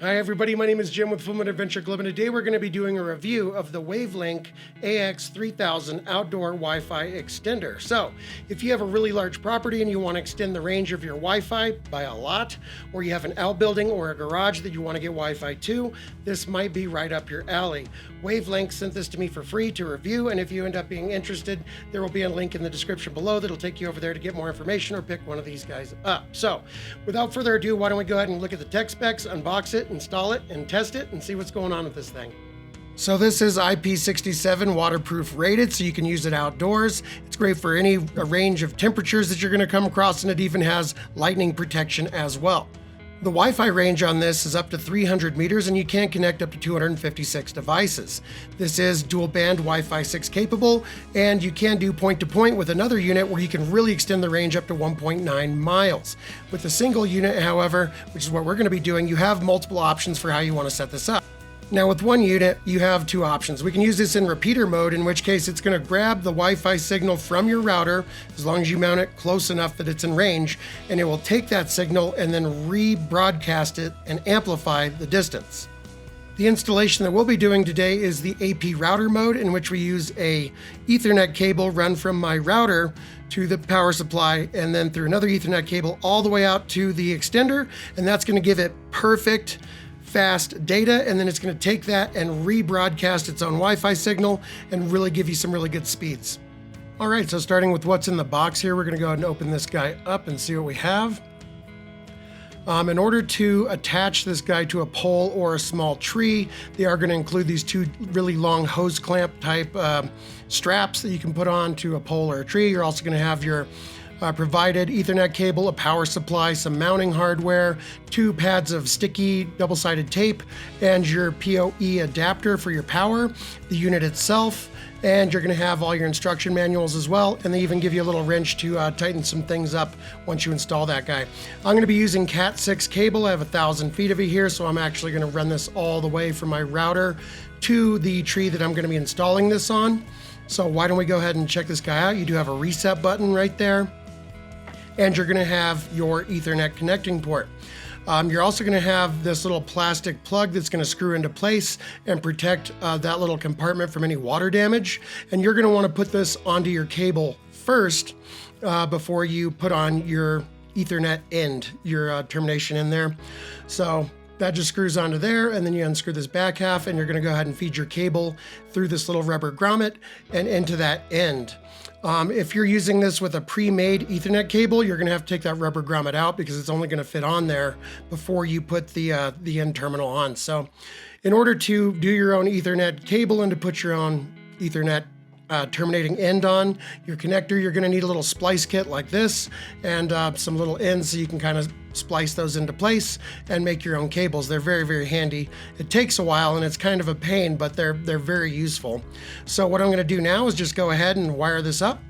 Hi everybody, my name is Jim with Full Moon Adventure Club, and today we're going to be doing a review of the Wavlink AX3000 Outdoor Wi-Fi Extender. So, if you have a really large property and you want to extend the range of your Wi-Fi by a lot, or you have an outbuilding or a garage that you want to get Wi-Fi to, this might be right up your alley. Wavlink sent this to me for free to review, and if you end up being interested, there will be a link in the description below that'll take you over there to get more information or pick one of these guys up. So, without further ado, why don't we go ahead and look at the tech specs, unbox it, install it, and test it, and see what's going on with this thing. So this is IP67 waterproof rated, so you can use it outdoors. It's great for a range of temperatures that you're going to come across, and it even has lightning protection as well. The Wi-Fi range on this is up to 300 meters, and you can connect up to 256 devices. This is dual band Wi-Fi 6 capable, and you can do point-to-point with another unit where you can really extend the range up to 1.9 miles. With a single unit, however, which is what we're going to be doing, you have multiple options for how you want to set this up. Now with one unit, you have two options. We can use this in repeater mode, in which case it's going to grab the Wi-Fi signal from your router, as long as you mount it close enough that it's in range, and it will take that signal and then rebroadcast it and amplify the distance. The installation that we'll be doing today is the AP router mode, in which we use a Ethernet cable run from my router to the power supply and then through another Ethernet cable all the way out to the extender, and that's going to give it perfect fast data, and then it's going to take that and rebroadcast its own Wi-Fi signal and really give you some really good speeds. All right, so starting with what's in the box here, we're going to go ahead and open this guy up and see what we have. In order to attach this guy to a pole or a small tree, they are going to include these two really long hose clamp type straps that you can put on to a pole or a tree. You're also going to have your provided Ethernet cable, a power supply, some mounting hardware, two pads of sticky double-sided tape, and your PoE adapter for your power, the unit itself, and you're going to have all your instruction manuals as well, and they even give you a little wrench to tighten some things up once you install that guy. I'm going to be using Cat 6 cable. I have 1,000 feet of it here, so I'm actually going to run this all the way from my router to the tree that I'm going to be installing this on. So why don't we go ahead and check this guy out. You do have a reset button right there, and you're going to have your Ethernet connecting port. You're also going to have this little plastic plug that's going to screw into place and protect that little compartment from any water damage. And you're going to want to put this onto your cable first before you put on your Ethernet end, your termination in there. So that just screws onto there, and then you unscrew this back half, and you're going to go ahead and feed your cable through this little rubber grommet and into that end. If you're using this with a pre-made Ethernet cable, you're going to have to take that rubber grommet out because it's only going to fit on there before you put the end terminal on. So in order to do your own Ethernet cable and to put your own Ethernet terminating end on your connector, you're going to need a little splice kit like this and some little ends so you can kind of splice those into place and make your own cables. They're very, very handy. It takes a while and it's kind of a pain, but they're very useful. So what I'm going to do now is just go ahead and wire this up.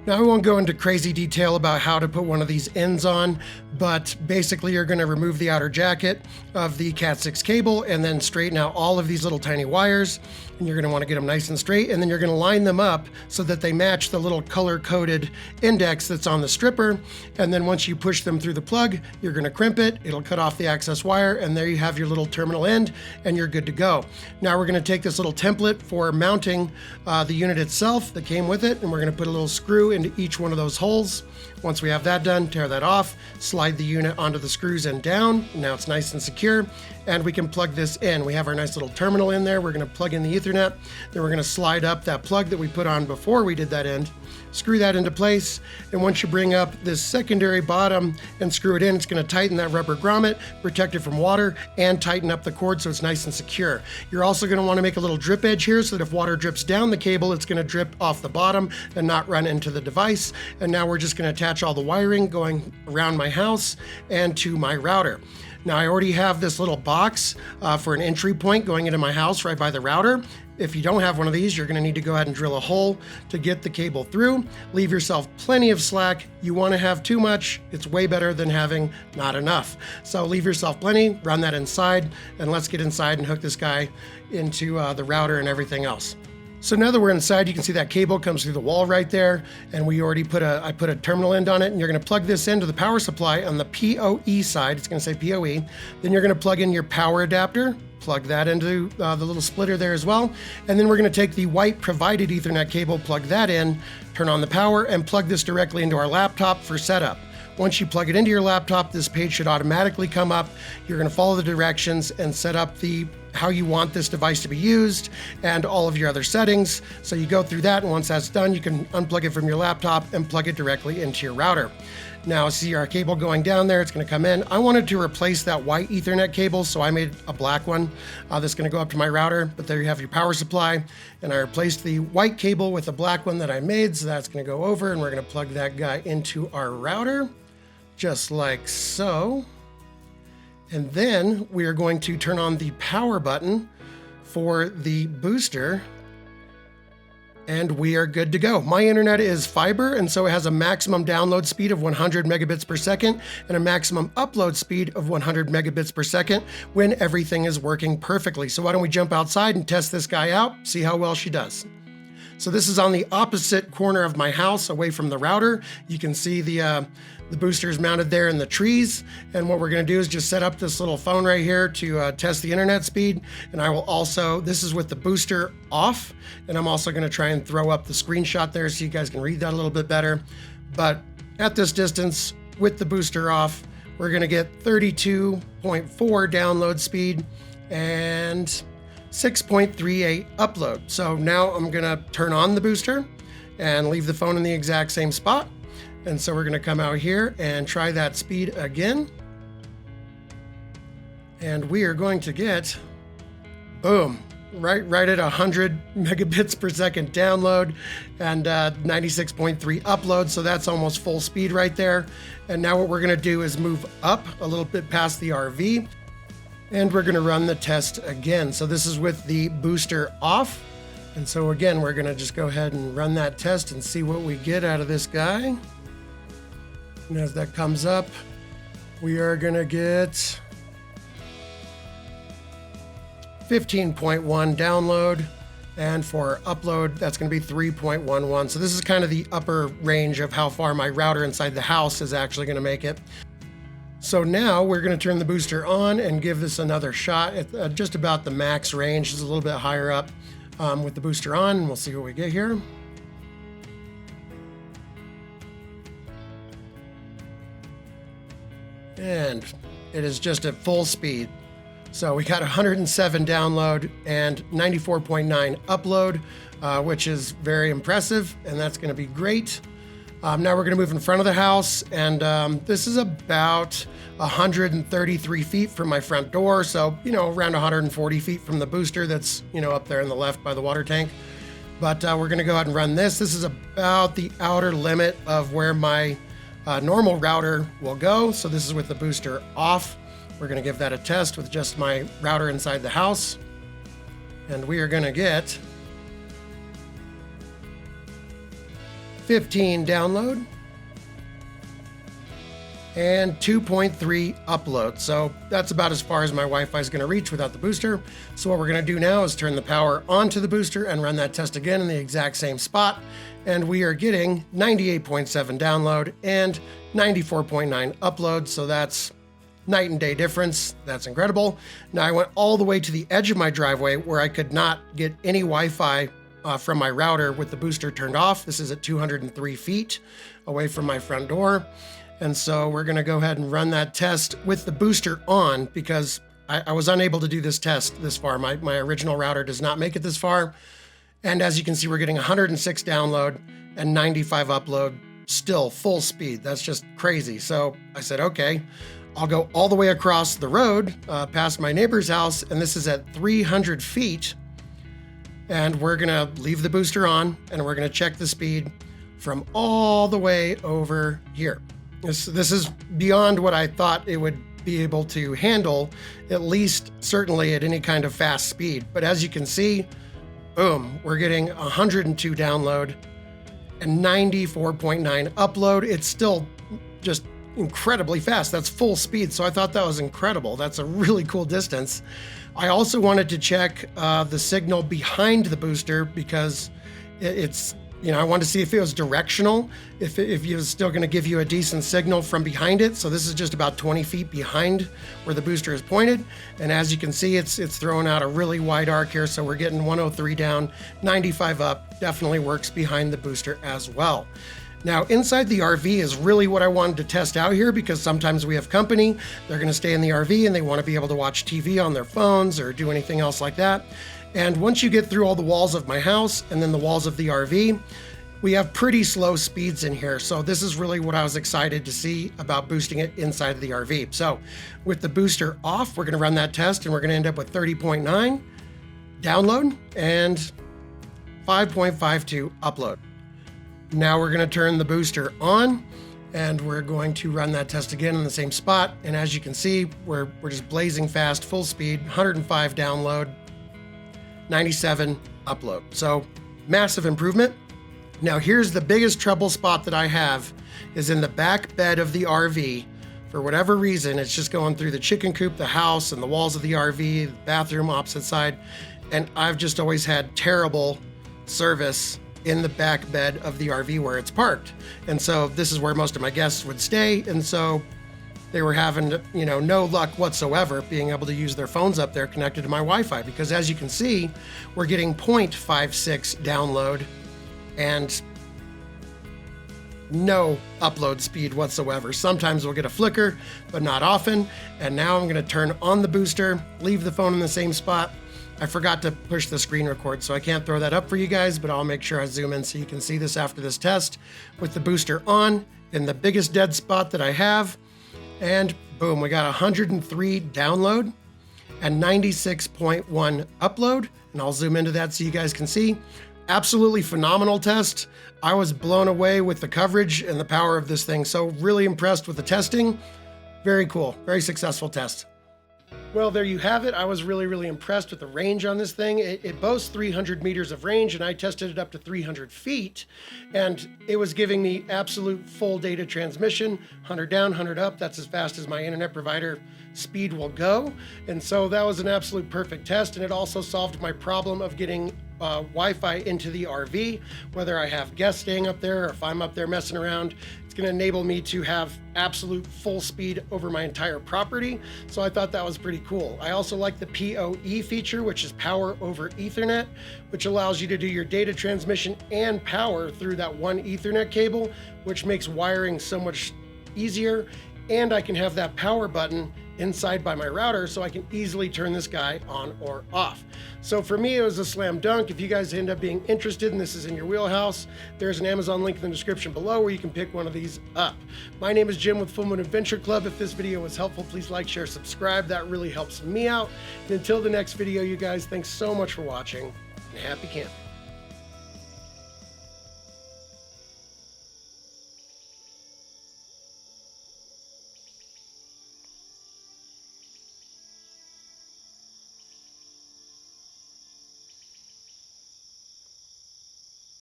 Now, I won't go into crazy detail about how to put one of these ends on, but basically you're going to remove the outer jacket of the Cat 6 cable and then straighten out all of these little tiny wires, and you're going to want to get them nice and straight, and then you're going to line them up so that they match the little color-coded index that's on the stripper, and then once you push them through the plug, you're going to crimp it, it'll cut off the access wire, and there you have your little terminal end, and you're good to go. Now we're going to take this little template for mounting the unit itself that came with it, and we're going to put a little screw into each one of those holes. Once we have that done, tear that off, slide the unit onto the screws and down. Now it's nice and secure, and we can plug this in. We have our nice little terminal in there. We're going to plug in the Ethernet, then we're going to slide up that plug that we put on before we did that end, screw that into place, and once you bring up this secondary bottom and screw it in, it's going to tighten that rubber grommet, protect it from water, and tighten up the cord so it's nice and secure. You're also going to want to make a little drip edge here so that if water drips down the cable, it's going to drip off the bottom and not run into the device. And now we're just going to attach all the wiring going around my house and to my router. Now I already have this little box for an entry point going into my house right by the router. If you don't have one of these, you're going to need to go ahead and drill a hole to get the cable through. Leave yourself plenty of slack. You want to have too much. It's way better than having not enough. So leave yourself plenty, run that inside, and let's get inside and hook this guy into the router and everything else. So now that we're inside, you can see that cable comes through the wall right there, and we already I put a terminal end on it, and you're gonna plug this into the power supply on the PoE side. It's gonna say PoE. Then you're gonna plug in your power adapter, plug that into the little splitter there as well. And then we're gonna take the white provided Ethernet cable, plug that in, turn on the power, and plug this directly into our laptop for setup. Once you plug it into your laptop, this page should automatically come up. You're gonna follow the directions and set up how you want this device to be used and all of your other settings. So you go through that, and once that's done, you can unplug it from your laptop and plug it directly into your router. Now see our cable going down there, it's gonna come in. I wanted to replace that white Ethernet cable, so I made a black one that's gonna go up to my router, but there you have your power supply. And I replaced the white cable with the black one that I made, so that's gonna go over, and we're gonna plug that guy into our router, just like so. And then we are going to turn on the power button for the booster, and we are good to go. My internet is fiber, and so it has a maximum download speed of 100 megabits per second and a maximum upload speed of 100 megabits per second when everything is working perfectly. So why don't we jump outside and test this guy out, see how well she does. So this is on the opposite corner of my house, away from the router. You can see the booster is mounted there in the trees. And what we're gonna do is just set up this little phone right here to test the internet speed. And I will also, this is with the booster off, and I'm also gonna try and throw up the screenshot there so you guys can read that a little bit better. But at this distance, with the booster off, we're gonna get 32.4 download speed and 6.38 upload. So now I'm gonna turn on the booster and leave the phone in the exact same spot. And so we're gonna come out here and try that speed again. And we are going to get, boom, right at 100 megabits per second download and 96.3 upload. So that's almost full speed right there. And now what we're gonna do is move up a little bit past the RV, and we're gonna run the test again. So this is with the booster off. And so again, we're gonna just go ahead and run that test and see what we get out of this guy. And as that comes up, we are gonna get 15.1 download, and for upload, that's gonna be 3.11. So this is kind of the upper range of how far my router inside the house is actually gonna make it. So now we're gonna turn the booster on and give this another shot at just about the max range. It's a little bit higher up with the booster on, and we'll see what we get here. And it is just at full speed. So we got 107 download and 94.9 upload, which is very impressive, and that's gonna be great. Now we're gonna move in front of the house, and this is about 133 feet from my front door. So, around 140 feet from the booster that's, up there in the left by the water tank. But we're gonna go ahead and run this. This is about the outer limit of where my normal router will go. So this is with the booster off. We're gonna give that a test with just my router inside the house. And we are gonna get 15 download and 2.3 upload. So that's about as far as my Wi-Fi is gonna reach without the booster. So what we're gonna do now is turn the power onto the booster and run that test again in the exact same spot. And we are getting 98.7 download and 94.9 upload. So that's night and day difference. That's incredible. Now I went all the way to the edge of my driveway where I could not get any Wi-Fi from my router with the booster turned off. This is at 203 feet away from my front door. And so we're gonna go ahead and run that test with the booster on, because I was unable to do this test this far. My original router does not make it this far. And as you can see, we're getting 106 download and 95 upload, still full speed. That's just crazy. So I said, okay, I'll go all the way across the road past my neighbor's house, and this is at 300 feet. And we're gonna leave the booster on, and we're gonna check the speed from all the way over here. This is beyond what I thought it would be able to handle, at least certainly at any kind of fast speed. But as you can see, boom, we're getting 102 download and 94.9 upload. It's still just incredibly fast. That's full speed, so I thought that was incredible. That's a really cool distance. I also wanted to check the signal behind the booster because it's, I wanted to see if it was directional, if it was still going to give you a decent signal from behind it. So this is just about 20 feet behind where the booster is pointed. And as you can see, it's throwing out a really wide arc here. So we're getting 103 down, 95 up, definitely works behind the booster as well. Now, inside the RV is really what I wanted to test out here, because sometimes we have company, they're going to stay in the RV and they want to be able to watch TV on their phones or do anything else like that. And once you get through all the walls of my house and then the walls of the RV, we have pretty slow speeds in here. So this is really what I was excited to see about boosting it inside of the RV. So with the booster off, we're going to run that test and we're going to end up with 30.9 download and 5.52 upload. Now we're going to turn the booster on and we're going to run that test again in the same spot. And as you can see, we're just blazing fast, full speed, 105 download, 97 upload. So massive improvement. Now here's the biggest trouble spot that I have is in the back bed of the RV. For whatever reason, it's just going through the chicken coop, the house, and the walls of the RV, the bathroom opposite side. And I've just always had terrible service in the back bed of the RV where it's parked. And so this is where most of my guests would stay. And so they were having, no luck whatsoever being able to use their phones up there connected to my Wi-Fi, because as you can see, we're getting 0.56 download and no upload speed whatsoever. Sometimes we'll get a flicker, but not often. And now I'm going to turn on the booster, leave the phone in the same spot. I forgot to push the screen record, so I can't throw that up for you guys, but I'll make sure I zoom in so you can see this after this test with the booster on in the biggest dead spot that I have. And boom, we got 103 download and 96.1 upload. And I'll zoom into that so you guys can see. Absolutely phenomenal test. I was blown away with the coverage and the power of this thing. So really impressed with the testing. Very cool, very successful test. Well, there you have it. I was really impressed with the range on this thing. It boasts 300 meters of range, and I tested it up to 300 feet, and it was giving me absolute full data transmission, 100 down, 100 up. That's as fast as my internet provider speed will go. And so that was an absolute perfect test, and it also solved my problem of getting Wi-Fi into the RV, whether I have guests staying up there or if I'm up there messing around. It's going to enable me to have absolute full speed over my entire property. So I thought that was pretty cool. I also like the PoE feature, which is power over Ethernet, which allows you to do your data transmission and power through that one Ethernet cable, which makes wiring so much easier. And I can have that power button inside by my router, so I can easily turn this guy on or off. So for me, it was a slam dunk. If you guys end up being interested and this is in your wheelhouse, there's an Amazon link in the description below where you can pick one of these up. My name is Jim with Full Moon Adventure Club. If this video was helpful, please like, share, subscribe. That really helps me out. And until the next video, you guys, thanks so much for watching, and happy camping.